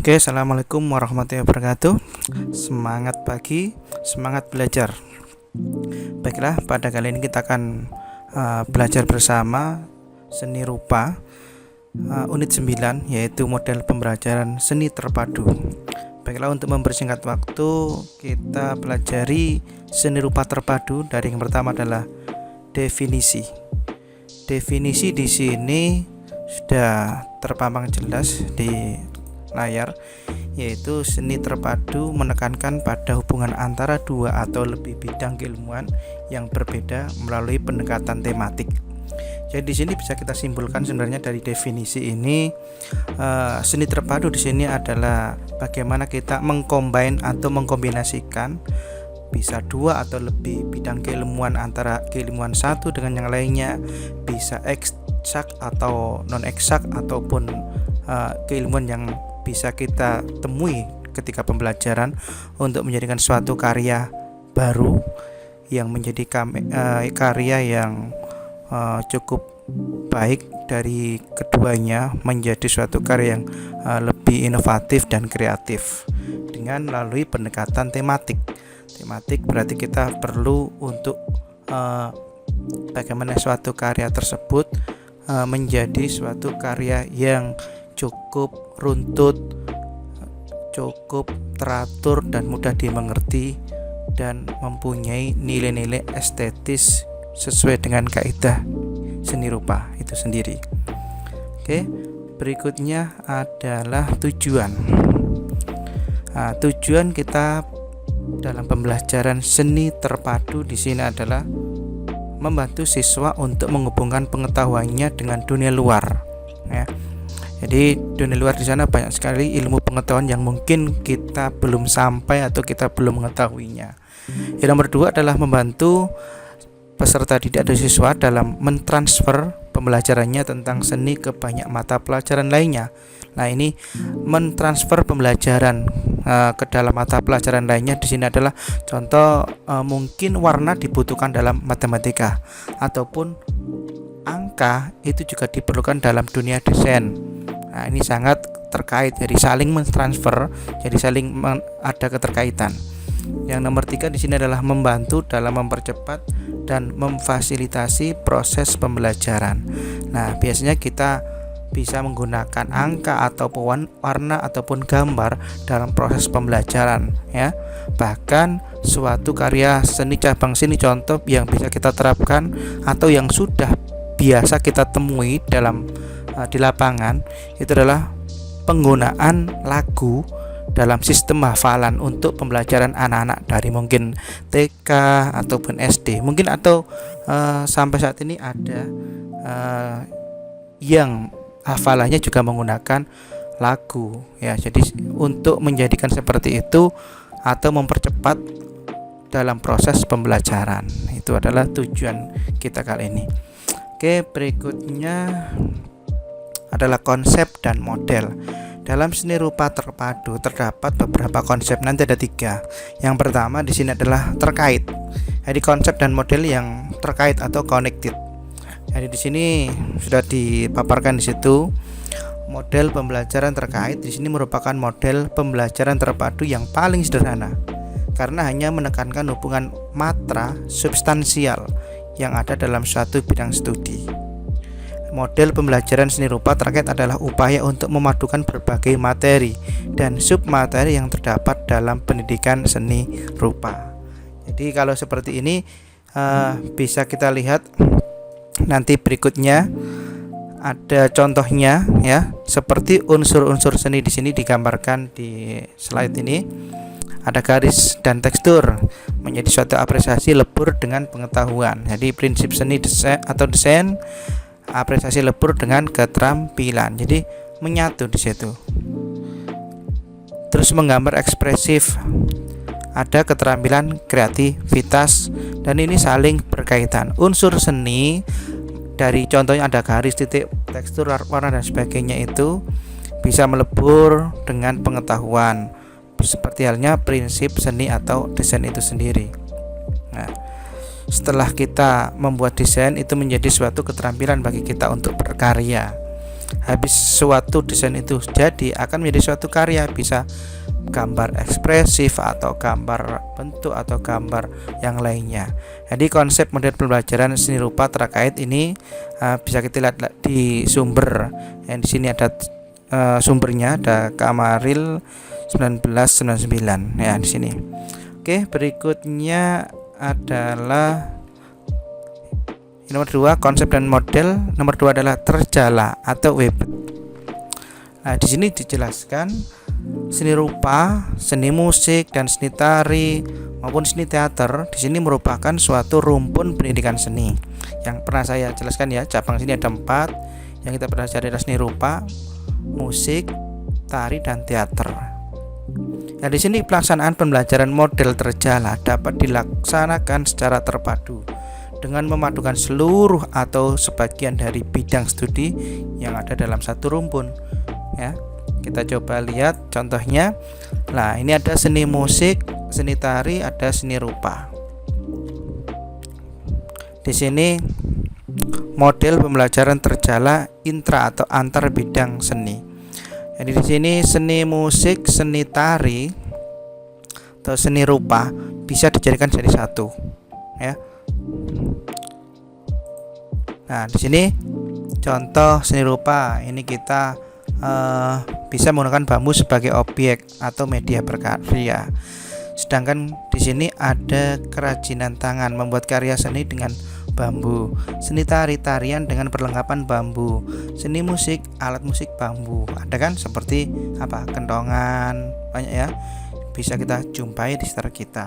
Oke, assalamualaikum warahmatullahi wabarakatuh. Semangat pagi, semangat belajar. Baiklah, pada kali ini kita akan belajar bersama seni rupa unit 9, yaitu model pembelajaran seni terpadu. Baiklah, untuk mempersingkat waktu, kita pelajari seni rupa terpadu. Dari yang pertama adalah definisi. Definisi di sini sudah terpampang jelas di layar, yaitu seni terpadu menekankan pada hubungan antara dua atau lebih bidang keilmuan yang berbeda melalui pendekatan tematik. Jadi di sini bisa kita simpulkan sebenarnya dari definisi ini, seni terpadu di sini adalah bagaimana kita mengcombine atau mengkombinasikan bisa dua atau lebih bidang keilmuan antara keilmuan satu dengan yang lainnya, bisa eksak atau non eksak ataupun keilmuan yang bisa kita temui ketika pembelajaran untuk menjadikan suatu karya baru yang menjadi karya yang cukup baik dari keduanya, menjadi suatu karya yang lebih inovatif dan kreatif dengan melalui pendekatan tematik. Tematik berarti kita perlu untuk bagaimana suatu karya tersebut menjadi suatu karya yang cukup runtut, cukup teratur dan mudah dimengerti, dan mempunyai nilai-nilai estetis sesuai dengan kaidah seni rupa itu sendiri. Oke, berikutnya adalah tujuan. Tujuan kita dalam pembelajaran seni terpadu di sini adalah membantu siswa untuk menghubungkan pengetahuannya dengan dunia luar. Ya. Jadi dunia luar di sana banyak sekali ilmu pengetahuan yang mungkin kita belum sampai atau kita belum mengetahuinya. Yang nomor dua adalah membantu peserta didik atau siswa dalam mentransfer pembelajarannya tentang seni ke banyak mata pelajaran lainnya. Nah, ini mentransfer pembelajaran ke dalam mata pelajaran lainnya di sini adalah contoh, mungkin warna dibutuhkan dalam matematika ataupun angka itu juga diperlukan dalam dunia desain. Nah, ini sangat terkait, jadi saling mentransfer, jadi saling ada keterkaitan. Yang nomor tiga di sini adalah membantu dalam mempercepat dan memfasilitasi proses pembelajaran. Nah, biasanya kita bisa menggunakan angka ataupun warna ataupun gambar dalam proses pembelajaran, ya. Bahkan suatu karya seni cabang seni contoh yang bisa kita terapkan atau yang sudah biasa kita temui di lapangan itu adalah penggunaan lagu dalam sistem hafalan untuk pembelajaran anak-anak dari mungkin TK ataupun SD mungkin, atau sampai saat ini ada yang hafalannya juga menggunakan lagu, ya. Jadi untuk menjadikan seperti itu atau mempercepat dalam proses pembelajaran, itu adalah tujuan kita kali ini. Oke, berikutnya adalah konsep dan model. Dalam seni rupa terpadu terdapat beberapa konsep, nanti ada 3. Yang pertama di sini adalah terkait. Jadi konsep dan model yang terkait atau connected. Jadi di sini sudah dipaparkan di situ. Model pembelajaran terkait di sini merupakan model pembelajaran terpadu yang paling sederhana karena hanya menekankan hubungan matra substansial yang ada dalam suatu bidang studi. Model pembelajaran seni rupa terkait adalah upaya untuk memadukan berbagai materi dan submateri yang terdapat dalam pendidikan seni rupa. Jadi kalau seperti ini bisa kita lihat nanti berikutnya ada contohnya, ya. Seperti unsur-unsur seni di sini digambarkan di slide ini. Ada garis dan tekstur menjadi suatu apresiasi lebur dengan pengetahuan. Jadi prinsip seni desain apresiasi lebur dengan keterampilan, jadi menyatu di situ. Terus menggambar ekspresif, ada keterampilan kreativitas, dan ini saling berkaitan. Unsur seni dari contohnya ada garis, titik, tekstur, warna dan sebagainya itu bisa melebur dengan pengetahuan, seperti halnya prinsip seni atau desain itu sendiri. Nah, setelah kita membuat desain itu menjadi suatu keterampilan bagi kita untuk berkarya. habis suatu desain itu jadi akan menjadi suatu karya, bisa gambar ekspresif atau gambar bentuk atau gambar yang lainnya. Jadi konsep model pembelajaran seni rupa terkait ini bisa kita lihat di sumber. Yang di sini ada sumbernya, ada Kamaril 1999 ya di sini. Oke, berikutnya adalah nomor 2 konsep dan model. Nomor 2 adalah terjala atau web. Nah, di sini dijelaskan seni rupa, seni musik dan seni tari maupun seni teater di sini merupakan suatu rumpun pendidikan seni. Yang pernah saya jelaskan ya, cabang sini ada 4. Yang kita pelajari adalah seni rupa, musik, tari dan teater. Nah, di sini pelaksanaan pembelajaran model terjala dapat dilaksanakan secara terpadu dengan memadukan seluruh atau sebagian dari bidang studi yang ada dalam satu rumpun. Ya, kita coba lihat contohnya. Nah, ini ada seni musik, seni tari, ada seni rupa. Di sini model pembelajaran terjala intra atau antar bidang seni. Jadi di sini seni musik, seni tari atau seni rupa bisa dijadikan jadi satu, ya. Nah, di sini contoh seni rupa. Ini kita bisa menggunakan bambu sebagai objek atau media berkarya. Sedangkan di sini ada kerajinan tangan, membuat karya seni dengan bambu. Seni tari, tarian dengan perlengkapan bambu. Seni musik, alat musik bambu. Ada kan seperti apa? Kentongan, banyak ya. Bisa kita jumpai di sekitar kita.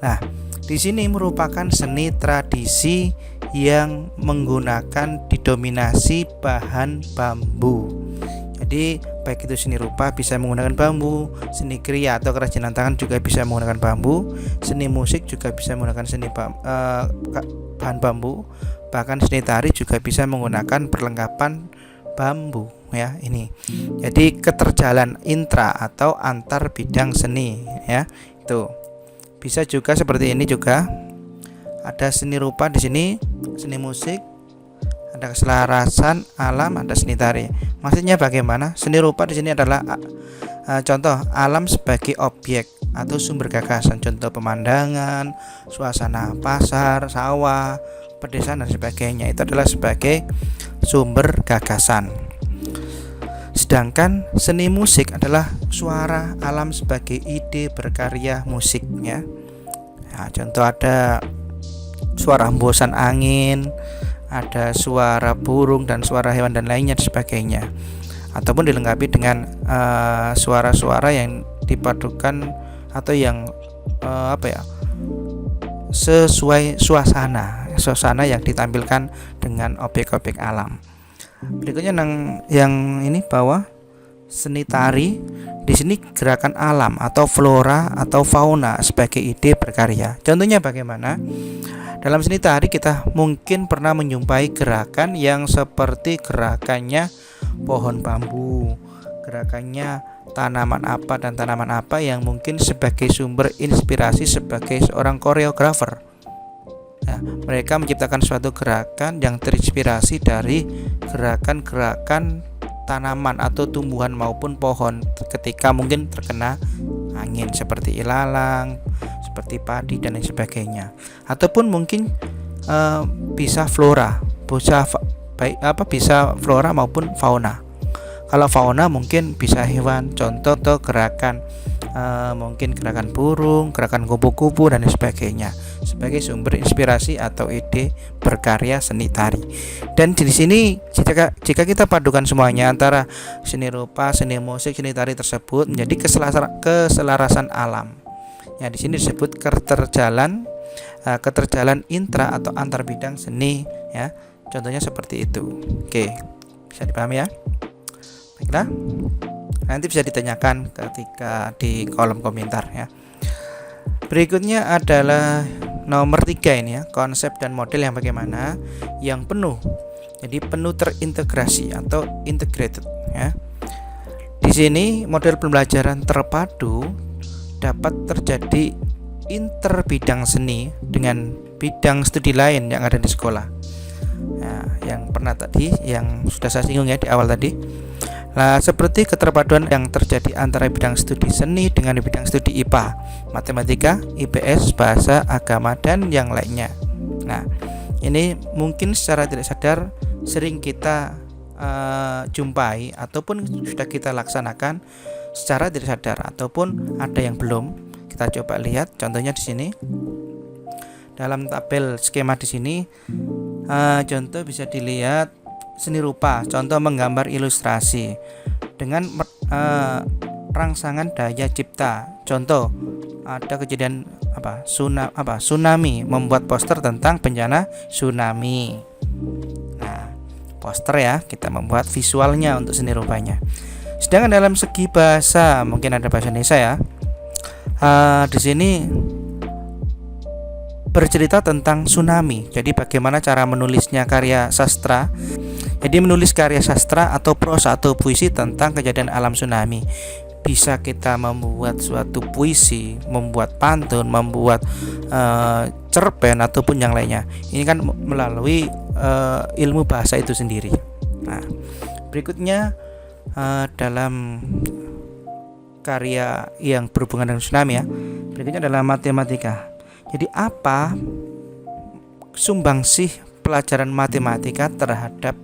Nah, di sini merupakan seni tradisi yang menggunakan didominasi bahan bambu. Jadi baik itu seni rupa bisa menggunakan bambu, seni kriya atau kerajinan tangan juga bisa menggunakan bambu, seni musik juga bisa menggunakan bahan bambu, bahkan seni tari juga bisa menggunakan perlengkapan bambu ya ini. Jadi keterjalan intra atau antar bidang seni ya. Itu. Bisa juga seperti ini juga. Ada seni rupa di sini, seni musik, ada keselarasan alam, ada seni tari. Maksudnya bagaimana? Seni rupa di sini adalah contoh alam sebagai objek atau sumber gagasan, contoh pemandangan, suasana pasar, sawah, pedesaan dan sebagainya. Itu adalah sebagai sumber gagasan. Sedangkan seni musik adalah suara alam sebagai ide berkarya musiknya. Nah, contoh ada suara hembusan angin, ada suara burung dan suara hewan dan lainnya dan sebagainya. Ataupun dilengkapi dengan suara-suara yang dipadukan atau yang sesuai suasana yang ditampilkan dengan objek-objek alam. Berikutnya yang ini bawah seni tari. Di sini gerakan alam atau flora atau fauna sebagai ide berkarya. Contohnya bagaimana? Dalam seni tari kita mungkin pernah menjumpai gerakan yang seperti gerakannya pohon bambu, gerakannya tanaman apa dan tanaman apa yang mungkin sebagai sumber inspirasi sebagai seorang koreografer. Nah, mereka menciptakan suatu gerakan yang terinspirasi dari gerakan-gerakan tanaman atau tumbuhan maupun pohon ketika mungkin terkena angin seperti ilalang, seperti padi dan lain sebagainya. Ataupun mungkin bisa flora, bisa flora maupun fauna. Kalau fauna mungkin bisa hewan, contoh gerakan mungkin gerakan burung, gerakan kupu-kupu dan sebagainya sebagai sumber inspirasi atau ide berkarya seni tari. Dan di sini jika kita padukan semuanya antara seni rupa, seni musik, seni tari tersebut menjadi keselarasan alam. Ya, di sini disebut keterjalan intra atau antar bidang seni ya. Contohnya seperti itu. Oke, bisa dipahami ya? Baiklah. Nanti bisa ditanyakan ketika di kolom komentar ya. Berikutnya adalah nomor 3 ini ya, konsep dan model yang bagaimana? Yang penuh. Jadi penuh terintegrasi atau integrated ya. Di sini model pembelajaran terpadu dapat terjadi inter bidang seni dengan bidang studi lain yang ada di sekolah. Nah, yang pernah tadi, yang sudah saya singgung ya di awal tadi. Nah, seperti keterpaduan yang terjadi antara bidang studi seni dengan bidang studi IPA, matematika, IPS, bahasa, agama, dan yang lainnya. Nah, ini mungkin secara tidak sadar sering kita jumpai ataupun sudah kita laksanakan secara tidak sadar, ataupun ada yang belum. Kita coba lihat contohnya di sini. Dalam tabel skema di sini, contoh bisa dilihat seni rupa, contoh menggambar ilustrasi dengan rangsangan daya cipta. Contoh ada kejadian tsunami, membuat poster tentang bencana tsunami. Nah, poster ya, kita membuat visualnya untuk seni rupanya. Sedangkan dalam segi bahasa, mungkin ada bahasa Indonesia ya. Di sini bercerita tentang tsunami. Jadi bagaimana cara menulisnya karya sastra. Jadi menulis karya sastra atau prosa atau puisi tentang kejadian alam tsunami. Bisa kita membuat suatu puisi, membuat pantun, membuat cerpen ataupun yang lainnya. Ini kan melalui ilmu bahasa itu sendiri. Nah, berikutnya dalam karya yang berhubungan dengan tsunami ya. Berikutnya adalah matematika. Jadi apa sumbangsih pelajaran matematika terhadap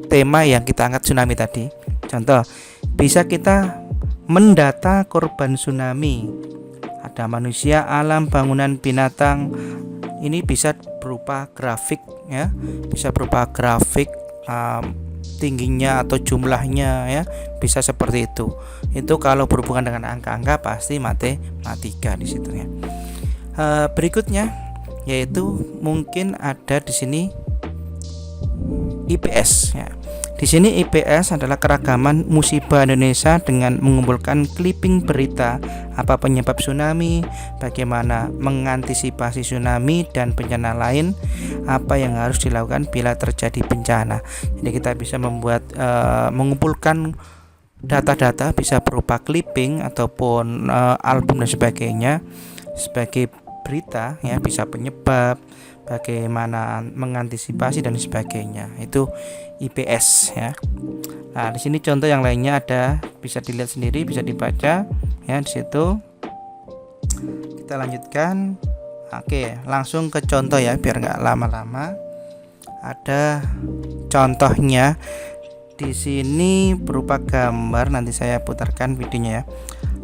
tema yang kita angkat tsunami tadi? Contoh, bisa kita mendata korban tsunami. Ada manusia, alam, bangunan, binatang. Ini bisa berupa grafik ya, bisa berupa grafik tingginya atau jumlahnya ya, bisa seperti itu. Itu kalau berhubungan dengan angka-angka pasti matematika di situ ya. Berikutnya yaitu mungkin ada di sini IPS ya. Di sini IPS adalah keragaman musibah Indonesia dengan mengumpulkan clipping berita apa penyebab tsunami, bagaimana mengantisipasi tsunami dan bencana lain, apa yang harus dilakukan bila terjadi bencana. Jadi kita bisa membuat mengumpulkan data-data, bisa berupa clipping ataupun album dan sebagainya sebagai berita ya, bisa penyebab, bagaimana mengantisipasi dan sebagainya. Itu IPS ya. Nah, di sini contoh yang lainnya ada, bisa dilihat sendiri, bisa dibaca ya di situ. Kita lanjutkan. Oke, langsung ke contoh ya biar nggak lama-lama. Ada contohnya di sini berupa gambar, nanti saya putarkan videonya ya.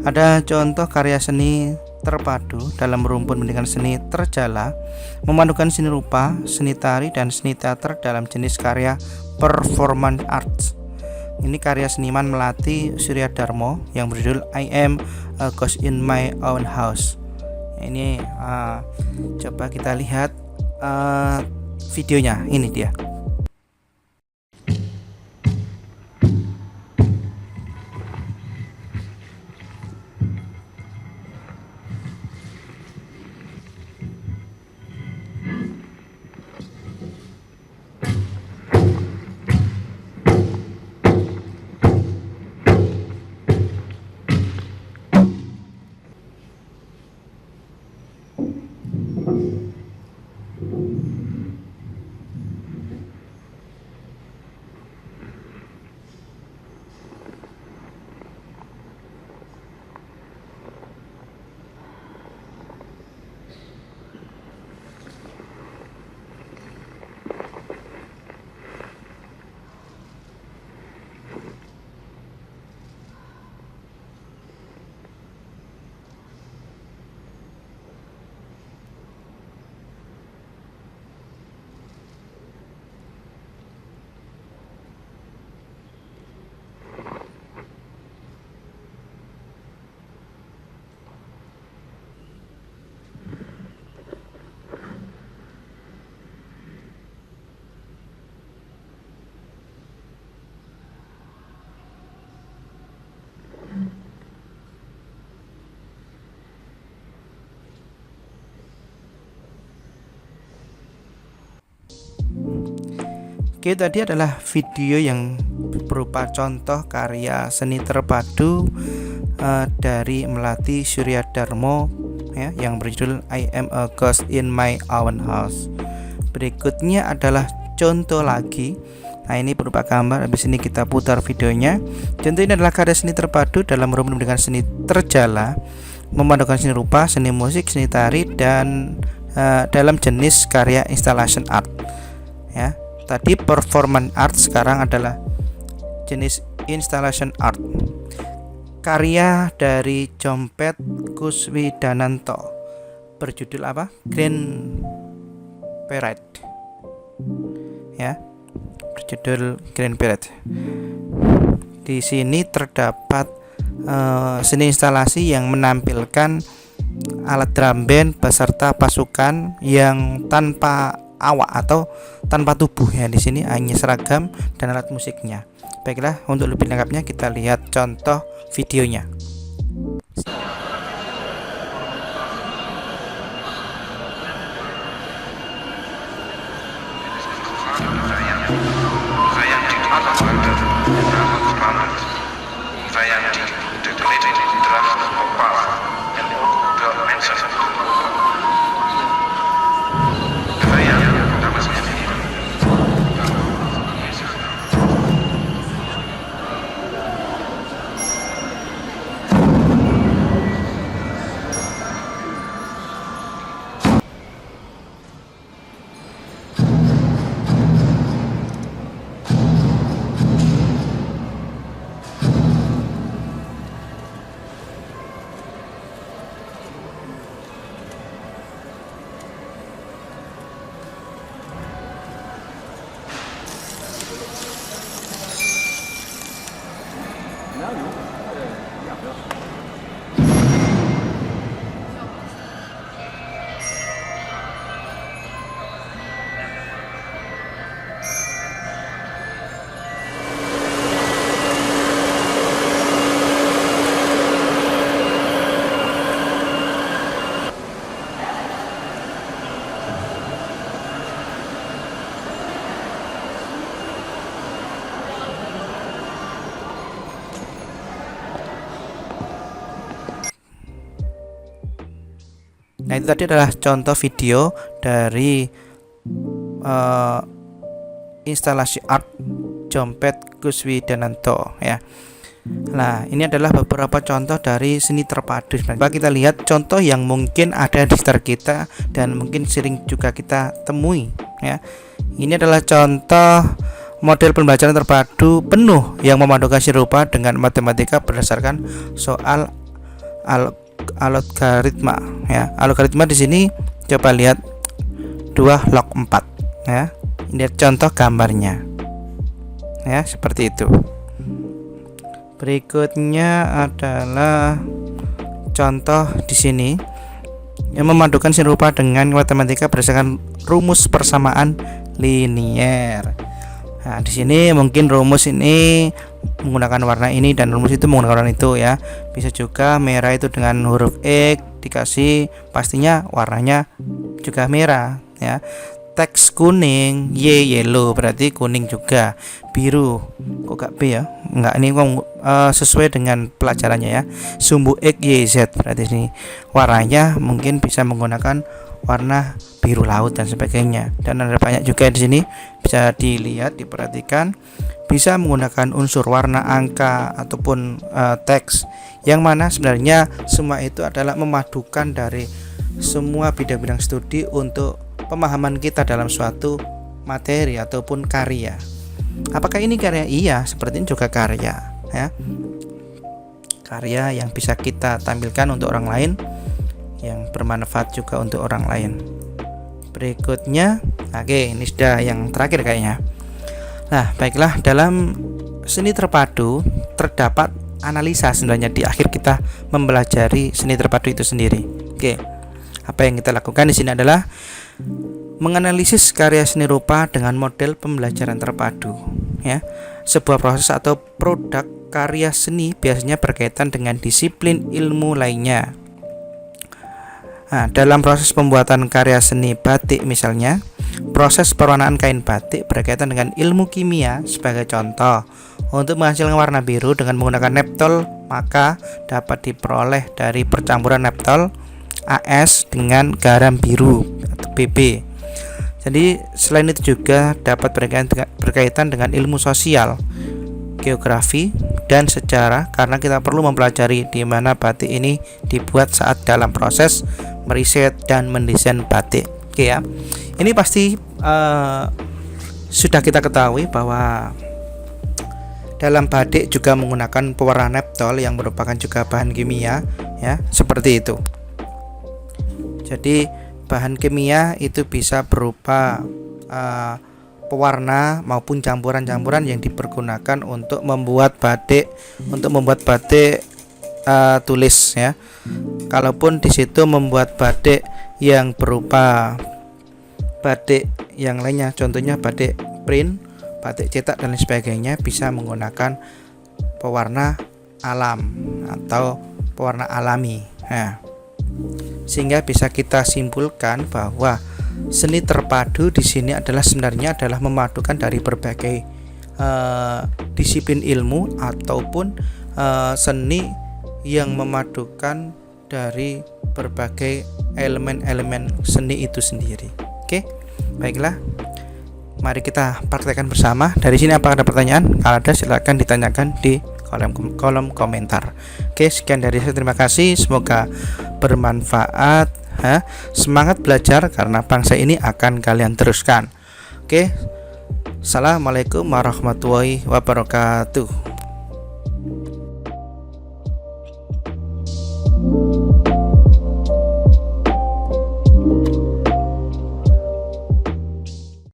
Ada contoh karya seni terpadu dalam rumpun pendidikan seni Terjala, memadukan seni rupa, seni tari, dan seni teater dalam jenis karya performance arts. Ini karya seniman Melati Suryadarmo yang berjudul I Am a Ghost in My Own House. Ini coba kita lihat videonya. Ini dia. Oke, tadi adalah video yang berupa contoh karya seni terpadu dari Melati Suryadarmo ya, yang berjudul I Am a Ghost in My Own House. Berikutnya adalah contoh lagi. Nah, ini berupa gambar. Habis ini kita putar videonya. Contoh ini adalah karya seni terpadu dalam rumpun dengan seni terjala, memadukan seni rupa, seni musik, seni tari, dan dalam jenis karya installation art. Ya, tadi performance art, sekarang adalah jenis installation art. Karya dari Jompet Kuswidananto berjudul apa? Green Parade. Ya, berjudul Green Parade. Di sini terdapat seni instalasi yang menampilkan alat drum band beserta pasukan yang tanpa awak atau tanpa tubuh ya. Di sini hanya seragam dan alat musiknya. Baiklah, untuk lebih lengkapnya kita lihat contoh videonya. Nah, itu tadi adalah contoh video dari instalasi art Jompet Kuswidananto ya. Nah, ini adalah beberapa contoh dari seni terpadu. Coba kita lihat contoh yang mungkin ada di sekitar kita dan mungkin sering juga kita temui ya. Ini adalah contoh model pembelajaran terpadu penuh yang memadukan seni rupa dengan matematika berdasarkan soal algoritma ya. Algoritma di sini coba lihat 2 log 4 ya. Ini contoh gambarnya ya, seperti itu. Berikutnya adalah contoh di sini yang memadukan seni rupa dengan matematika berdasarkan rumus persamaan linier. Nah, di sini mungkin rumus ini menggunakan warna ini dan rumus itu menggunakan warna itu ya. Bisa juga merah itu dengan huruf X dikasih, pastinya warnanya juga merah ya. Teks kuning, Y yellow berarti kuning juga. Biru, kok gak B ya? Enggak, ini sesuai dengan pelajarannya ya. Sumbu X, Y, Z berarti ini warnanya mungkin bisa menggunakan warna biru laut dan sebagainya. Dan ada banyak juga di sini bisa dilihat, diperhatikan, bisa menggunakan unsur warna, angka ataupun teks, yang mana sebenarnya semua itu adalah memadukan dari semua bidang-bidang studi untuk pemahaman kita dalam suatu materi ataupun karya. Apakah ini karya? Iya, seperti ini juga karya ya. Karya yang bisa kita tampilkan untuk orang lain, yang bermanfaat juga untuk orang lain. Berikutnya, oke, ini sudah yang terakhir kayaknya. Nah, baiklah, dalam seni terpadu terdapat analisa sebenarnya di akhir kita mempelajari seni terpadu itu sendiri. Oke. Apa yang kita lakukan di sini adalah menganalisis karya seni rupa dengan model pembelajaran terpadu ya. Sebuah proses atau produk karya seni biasanya berkaitan dengan disiplin ilmu lainnya. Nah, dalam proses pembuatan karya seni batik misalnya, proses pewarnaan kain batik berkaitan dengan ilmu kimia. Sebagai contoh, untuk menghasilkan warna biru dengan menggunakan neptol, maka dapat diperoleh dari percampuran neptol AS dengan garam biru atau BB. Jadi selain itu juga dapat berkaitan dengan ilmu sosial, geografi, dan sejarah, karena kita perlu mempelajari di mana batik ini dibuat saat dalam proses meriset dan mendesain batik. Oke ya, ini pasti sudah kita ketahui bahwa dalam batik juga menggunakan pewarna neptol yang merupakan juga bahan kimia, ya, seperti itu. Jadi bahan kimia itu bisa berupa pewarna maupun campuran-campuran yang dipergunakan untuk membuat batik tulis, ya. Kalaupun di situ membuat batik yang berupa batik yang lainnya, contohnya batik print, batik cetak dan lain sebagainya, bisa menggunakan pewarna alam atau pewarna alami. Nah, sehingga bisa kita simpulkan bahwa seni terpadu di sini sebenarnya adalah memadukan dari berbagai disiplin ilmu ataupun seni yang memadukan dari berbagai elemen-elemen seni itu sendiri. Oke, baiklah. Mari kita praktekkan bersama. Dari sini apakah ada pertanyaan? Kalau ada silakan ditanyakan di kolom komentar. Oke, sekian dari saya. Terima kasih. Semoga bermanfaat. Semangat belajar karena bangsa ini akan kalian teruskan. Oke. Assalamualaikum warahmatullahi wabarakatuh.